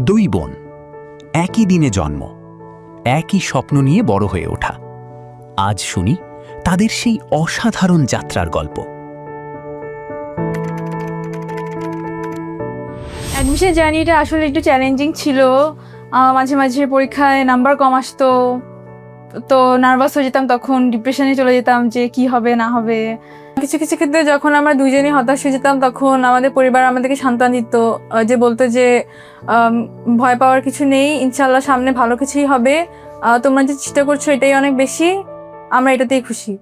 দুই বোন, একই দিনে জন্ম, একই স্বপ্ন নিয়ে বড় হয়ে ওঠা। আজ শুনি তাদের সেই অসাধারণ যাত্রার গল্প। অ্যাডমিশন জার্নিটা আসলে একটু চ্যালেঞ্জিং ছিল। মাঝে মাঝে পরীক্ষায় নাম্বার কম আসতো, তো নার্ভাস হয়ে যেতাম, তখন ডিপ্রেশনে চলে যেতাম যে কি হবে না হবে। কিছু কিছু ক্ষেত্রে যখন আমরা দুইজনই হতাশ হয়ে যেতাম, তখন আমাদের পরিবার আমাদেরকে সান্ত্বনা দিত, যে বলতো যে ভয় পাওয়ার কিছু নেই, ইনশাল্লাহ সামনে ভালো কিছুই হবে, তোমরা যে চেষ্টা করছো এটাই অনেক বেশি, আমরা এটাতেই খুশি।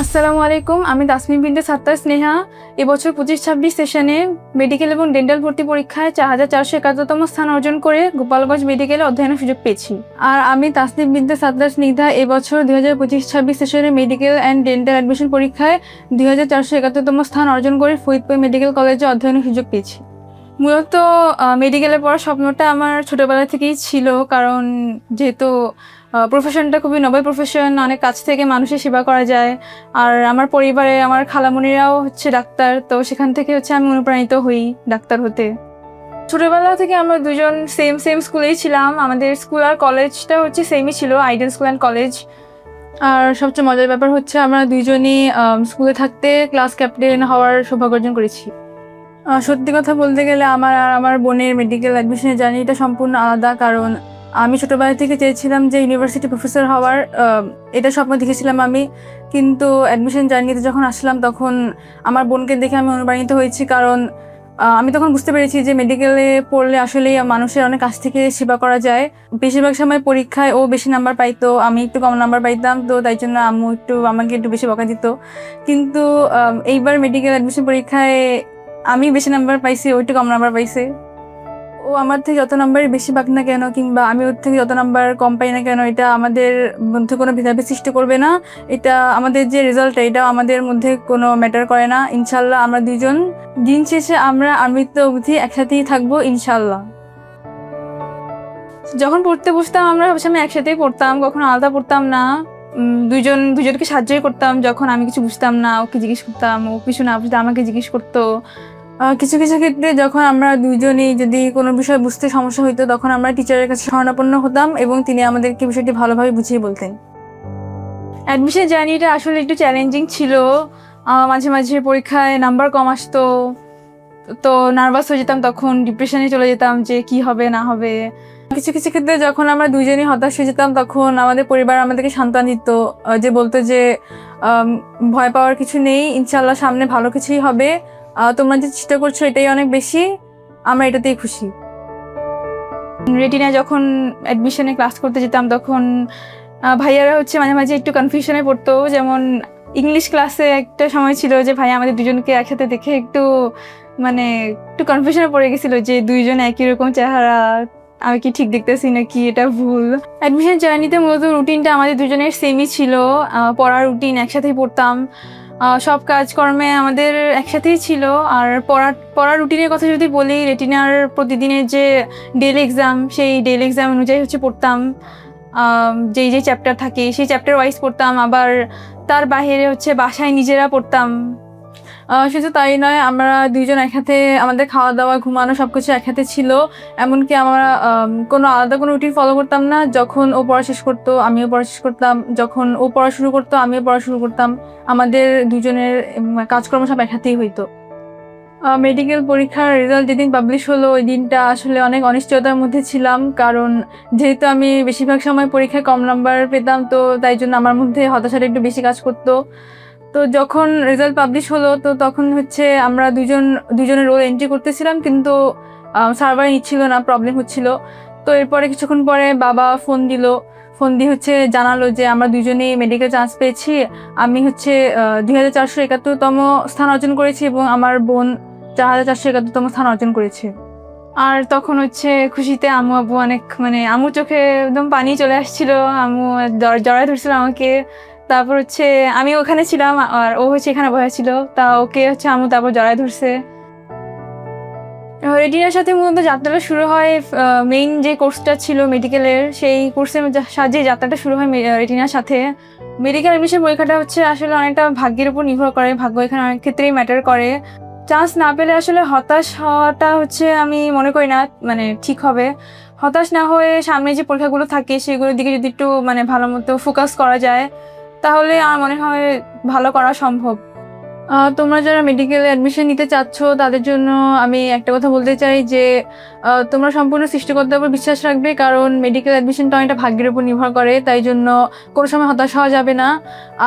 আসসালামু আলাইকুম, আমি তাসমিম বিনতে সাত্তার স্নেহা। এবছর 25-26 সেশনে মেডিকেল এবং ডেন্টাল ভর্তি পরীক্ষায় 4471তম স্থান অর্জন করে গোপালগঞ্জ মেডিকেলে অধ্যয়নের সুযোগ পেয়েছি। আর আমি তাসনিম বিনতে সাত্তার স্নিগ্ধা এবছর 2025-26 সেশনে মেডিকেল অ্যান্ড ডেন্টাল অ্যাডমিশন পরীক্ষায় 2471তম স্থান অর্জন করে ফরিদপুর মেডিকেল কলেজে অধ্যয়নের সুযোগ পেয়েছি। মূলত মেডিকেলে পড়ার স্বপ্নটা আমার ছোটোবেলা থেকেই ছিল, কারণ যেহেতু প্রফেশনটা খুবই নোবেল প্রফেশন, অনেক কাছ থেকে মানুষের সেবা করা যায়। আর আমার পরিবারে আমার খালামণিরাও হচ্ছে ডাক্তার, তো সেখান থেকে হচ্ছে আমি অনুপ্রাণিত হই ডাক্তার হতে। ছোটোবেলা থেকে আমরা দুজন সেম স্কুলেই ছিলাম, আমাদের স্কুল আর কলেজটা হচ্ছে সেমই ছিল, আইডিয়াল স্কুল অ্যান্ড কলেজ। আর সবচেয়ে মজার ব্যাপার হচ্ছে আমরা দুইজনই স্কুলে থাকতে ক্লাস ক্যাপ্টেন হওয়ার সৌভাগ্য অর্জন করেছি। সত্যি কথা বলতে গেলে আমার আর আমার বোনের মেডিকেল অ্যাডমিশনের জার্নিটা সম্পূর্ণ আলাদা, কারণ আমি ছোটোবেলা থেকে চেয়েছিলাম যে ইউনিভার্সিটি প্রফেসর হওয়ার, এটা স্বপ্ন দেখেছিলাম আমি। কিন্তু অ্যাডমিশন জার্নিতে যখন আসলাম, তখন আমার বোনকে দেখে আমি অনুপ্রাণিত হয়েছি, কারণ আমি তখন বুঝতে পেরেছি যে মেডিকেলে পড়লে আসলেই মানুষের অনেক কাছ থেকে সেবা করা যায়। বেশিরভাগ সময় পরীক্ষায় ও বেশি নাম্বার পাইতো, আমি একটু কম নাম্বার পাইতাম, তো তাই জন্য আম্মু আমাকে একটু বেশি বকা দিত। কিন্তু এইবার মেডিকেল অ্যাডমিশন পরীক্ষায় আমি বেশি নাম্বার পাইছি, ওইটু কম নাম্বার পাইছে। ও আমার থেকে যত নাম্বারই বেশি পাক না কেন, কিংবা আমি ওর থেকে যত নাম্বার কম পাই না কেন, এটা আমাদের মধ্যে কোনো ভেদাভেদ সৃষ্টি করবে না। এটা আমাদের যে রেজাল্ট, এটা আমাদের মধ্যে কোনো ম্যাটার করে না। ইনশাল্লাহ আমরা দুজন দিন শেষে আমরা আমৃত্যু অবধি একসাথেই থাকবো ইনশাল্লাহ। যখন পড়তে বসতাম আমরা সবসময় একসাথেই পড়তাম, কখনো আলাদা পড়তাম না। দুজনকে সাহায্যই করতাম, যখন আমি কিছু বুঝতাম না ওকে জিজ্ঞেস করতাম, ও কিছু না বুঝতে আমাকে জিজ্ঞেস করতো। কিছু কিছু ক্ষেত্রে যখন আমরা দুইজনই যদি কোনো বিষয় বুঝতে সমস্যা হইতো, তখন আমরা টিচারের কাছে শরণাপন্ন হতাম এবং তিনি আমাদেরকে বিষয়টি ভালোভাবে বুঝিয়ে বলতেন। অ্যাডমিশন জার্নিটা আসলে একটু চ্যালেঞ্জিং ছিল। মাঝে মাঝে পরীক্ষায় নাম্বার কম আসতো, তো নার্ভাস হয়ে যেতাম, তখন ডিপ্রেশনে চলে যেতাম যে কি হবে না হবে। কিছু কিছু ক্ষেত্রে যখন আমরা দুইজনই হতাশ হয়ে যেতাম, তখন আমাদের পরিবার আমাদেরকে সান্ত্বনা দিত, যে বলতো যে ভয় পাওয়ার কিছু নেই, ইনশাল্লাহ সামনে ভালো কিছুই হবে, তোমরা যে চেষ্টা করছো এটাই অনেক বেশি, আমরা এটাতেই খুশি। রেটিনায় যখন অ্যাডমিশনে ক্লাস করতে যেতাম, তখন ভাইয়ারা হচ্ছে মাঝে মাঝে একটু কনফিউশনে পড়তো। যেমন ইংলিশ ক্লাসে একটা সময় ছিল যে ভাইয়া আমাদের দুজনকে একসাথে দেখে একটু কনফিউশনে পড়ে গেছিল যে দুইজন একই রকম চেহারা, আমি কি ঠিক দেখতেছি নাকি এটা ভুল। অ্যাডমিশন জার্নিতে মূলত রুটিনটা আমাদের দুজনের সেমই ছিল, পড়ার রুটিন একসাথেই পড়তাম, সব কাজকর্মে আমাদের একসাথেই ছিল। আর পড়ার রুটিনের কথা যদি বলি, রেটিনার প্রতিদিনের যে ডেইলি এক্সাম, সেই ডেইলি এক্সাম অনুযায়ী হচ্ছে পড়তাম। যেই চ্যাপ্টার থাকে সেই চ্যাপ্টার ওয়াইজ পড়তাম, আবার তার বাইরে হচ্ছে বাসায় নিজেরা পড়তাম। শুধু তাই নয়, আমরা দুইজন একসাথে আমাদের খাওয়া দাওয়া ঘুমানো সবকিছু একসাথে ছিল। এমনকি আমরা কোনো আলাদা কোনো রুটিন ফলো করতাম না। যখন ও পড়া শেষ করতো আমিও পড়া শেষ করতাম, যখন ও পড়া শুরু করতো আমিও পড়া শুরু করতাম। আমাদের দুজনের কাজকর্ম সব একসাথেই হইতো। মেডিকেল পরীক্ষার রেজাল্ট যেদিন পাবলিশ হলো, ওই দিনটা আসলে অনেক অনিশ্চয়তার মধ্যে ছিলাম, কারণ যেহেতু আমি বেশিরভাগ সময় পরীক্ষায় কম নাম্বার পেতাম, তো তাই জন্য আমার মধ্যে হতাশাটা একটু বেশি কাজ করতো। তো যখন রেজাল্ট পাবলিশ হলো, তো তখন হচ্ছে আমরা দুজনের রোল এন্ট্রি করতেছিলাম, কিন্তু সার্ভার নিচ্ছিল না, প্রবলেম হচ্ছিল। তো এরপরে কিছুক্ষণ পরে বাবা ফোন দিয়ে হচ্ছে জানালো যে আমরা দুজনেই মেডিকেল চান্স পেয়েছি। আমি হচ্ছে 2471তম স্থান অর্জন করেছি এবং আমার বোন 4471তম স্থান অর্জন করেছে। আর তখন হচ্ছে খুশিতে আম্মু আব্বু অনেক আম্মু চোখে একদম পানি চলে আসছিল, আম্মু জড়ায় ধরছিল আমাকে। তারপর হচ্ছে আমি ওখানে ছিলাম আর ও হচ্ছে এখানে বসা ছিল, তা ওকে হচ্ছে আম্মু তারপর জড়ায় ধরছে। রেটিনার সাথে মূলত যাত্রাটা শুরু হয়, মেইন যে কোর্সটা ছিল মেডিকেলের, সেই কোর্সের সাহায্যে যাত্রাটা শুরু হয় রেটিনার সাথে। মেডিকেল অ্যাডমিশন পরীক্ষাটা হচ্ছে আসলে অনেকটা ভাগ্যের উপর নির্ভর করে, ভাগ্য এখানে অনেক ক্ষেত্রেই ম্যাটার করে। চান্স না পেলে আসলে হতাশ হওয়াটা হচ্ছে আমি মনে করি না মানে ঠিক হবে। হতাশ না হয়ে সামনে যে পরীক্ষাগুলো থাকে সেগুলোর দিকে যদি একটু মানে ভালো মতো ফোকাস করা যায় তাহলে আমার মনে হয় ভালো করা সম্ভব। তোমরা যারা মেডিকেলে অ্যাডমিশন নিতে চাচ্ছ তাদের জন্য আমি একটা কথা বলতে চাই যে তোমরা সম্পূর্ণ সৃষ্টিকর্তার উপর বিশ্বাস রাখবে, কারণ মেডিকেল অ্যাডমিশনটা অনেকটা ভাগ্যের উপর নির্ভর করে। তাই জন্য কোনো সময় হতাশ হওয়া যাবে না।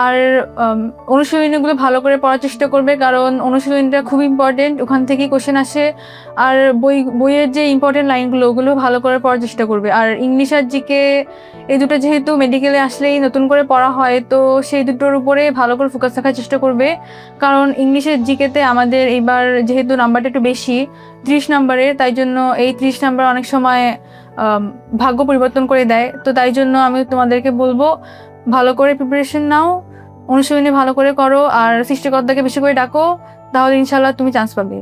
আর অনুশীলনীগুলো ভালো করে পড়ার চেষ্টা করবে, কারণ অনুশীলনীটা খুব ইম্পর্টেন্ট, ওখান থেকেই কোশ্চেন আসে। আর বইয়ের যে ইম্পর্টেন্ট লাইনগুলো ওগুলো ভালো করে পড়ার চেষ্টা করবে। আর ইংলিশ আর জিকে এই দুটো যেহেতু মেডিকেলে আসলেই নতুন করে পড়া হয়, তো সেই দুটোর উপরে ভালো করে ফোকাস রাখার চেষ্টা করবে। কারণ ইংলিশের জিকেতে আমাদের এবার যেহেতু নাম্বারটা একটু বেশি 30 নাম্বারের, তাই জন্য এই 30 নাম্বার অনেক সময় ভাগ্য পরিবর্তন করে দেয়। তো তাই জন্য আমি তোমাদেরকে বলবো ভালো করে প্রিপারেশন নাও, অনুশীলনী ভালো করে করো আর সৃষ্টিকর্তাকে বেশি করে ডাকো, তাহলে ইনশাল্লাহ তুমি চান্স পাবে।